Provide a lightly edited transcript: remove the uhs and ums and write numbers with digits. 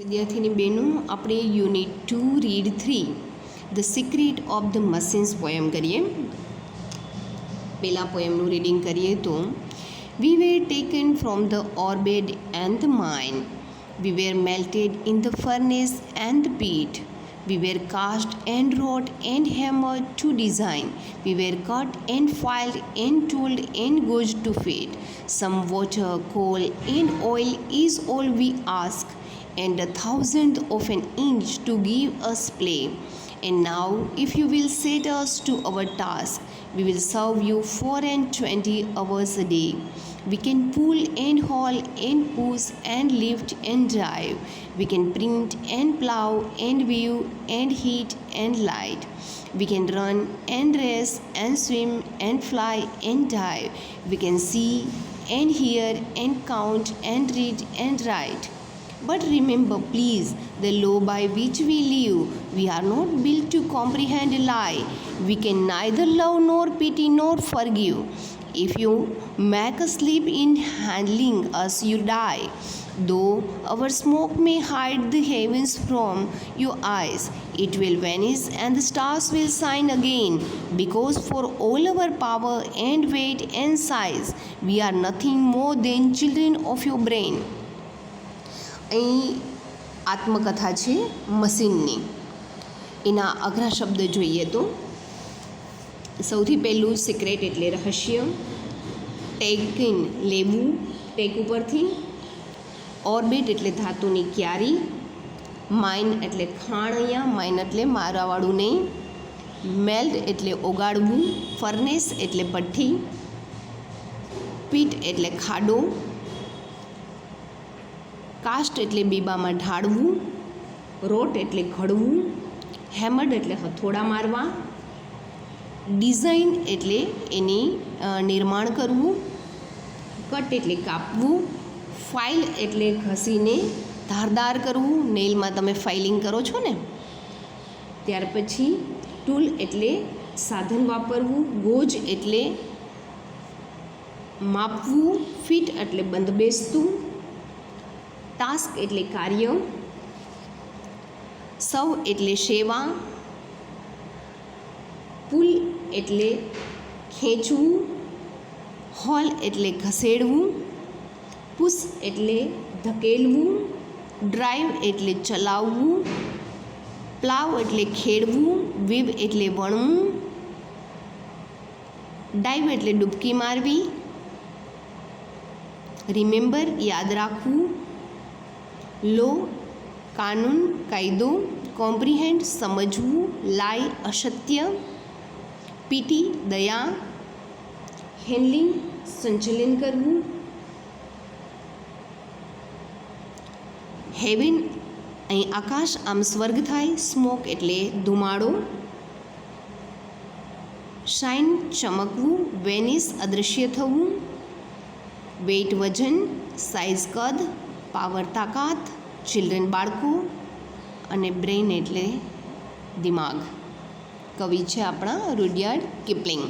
વિદ્યાર્થીની બહેનો, આપણે unit 2 read 3 the secret of the machines poem કરીએ. પહેલાં પોએમનું રીડિંગ કરીએ તો we were taken from the ore bed and the mine, we were melted in the furnace and the pit, we were cast and wrought and hammered to design, we were cut and filed and tooled and gauged to fit. Some water, coal and oil is all we ask, and a thousandth of an inch to give us play. And now if you will set us to our task, we will serve you 24 hours a day. We can pull and haul and push and lift and drive. We can print and plow and weave and heat and light. We can run and race and swim and fly and dive. We can see and hear and count and read and write. But remember please the law by which we live. We are not built to comprehend a lie. We can neither love nor pity nor forgive. If you make a slip in handling us, you die. Though our smoke may hide the heavens from your eyes, it will vanish and the stars will shine again. Because for all our power and weight and size, we are nothing more than children of your brain. અહીં આત્મકથા છે મશીનની. એના અઘરા શબ્દ જોઈએ તો સૌથી પહેલું સિક્રેટ એટલે રહસ્ય, ટેકિન લેવું ટેક ઉપરથી, ઓર્બિટ એટલે ધાતુની ક્યારી, માઇન એટલે ખાણ, અહીંયા માઇન એટલે મારવાવાળું નહીં, મેલ્ટ એટલે ઓગાળવું, ફર્નેસ એટલે ભઠ્ઠી, પીટ એટલે ખાડો, કાસ્ટ એટલે બીબામાં ઢાળવું, રોટ એટલે ઘડવું, હેમર્ડ એટલે હથોડા મારવા, ડિઝાઇન એટલે એની નિર્માણ કરવું, કટ એટલે કાપવું, ફાઇલ એટલે ઘસીને ધારદાર કરવું, નેઇલમાં તમે ફાઇલિંગ કરો છો ને. ત્યાર પછી ટૂલ એટલે સાધન વાપરવું, ગોજ એટલે માપવું, ફિટ એટલે બંધબેસતું, ટાસ્ક એટલે કાર્ય, સૌ એટલે સેવા, પુલ એટલે ખેંચવું, હોલ એટલે ઘસેડવું, પુશ એટલે ધકેલવું, ડ્રાઈવ એટલે ચલાવવું, પ્લાવ એટલે ખેડવું, વીવ એટલે વણવું, ડાઈવ એટલે ડૂબકી મારવી, રિમેમ્બર યાદ રાખવું, લો કાનૂન કાયદો, કોમ્પ્રિહેન્ડ સમજવું, લાઈ અસત્ય, પીટી દયા, હેન્ડલિંગ સંચાલન કરવું, હેવન અહીં આકાશ આમ સ્વર્ગ થાય, સ્મોક એટલે ધુમાડો, શાઇન ચમકવું, વેનિસ અદૃશ્ય થવું, વેઇટ વજન, સાઇઝ કદ, પાવર તાકાત, ચિલ્ડ્રન બાળકો, અને બ્રેઇન એટલે દિમાગ. કવિ છે આપણા રૂડયાર્ડ કિપલિંગ.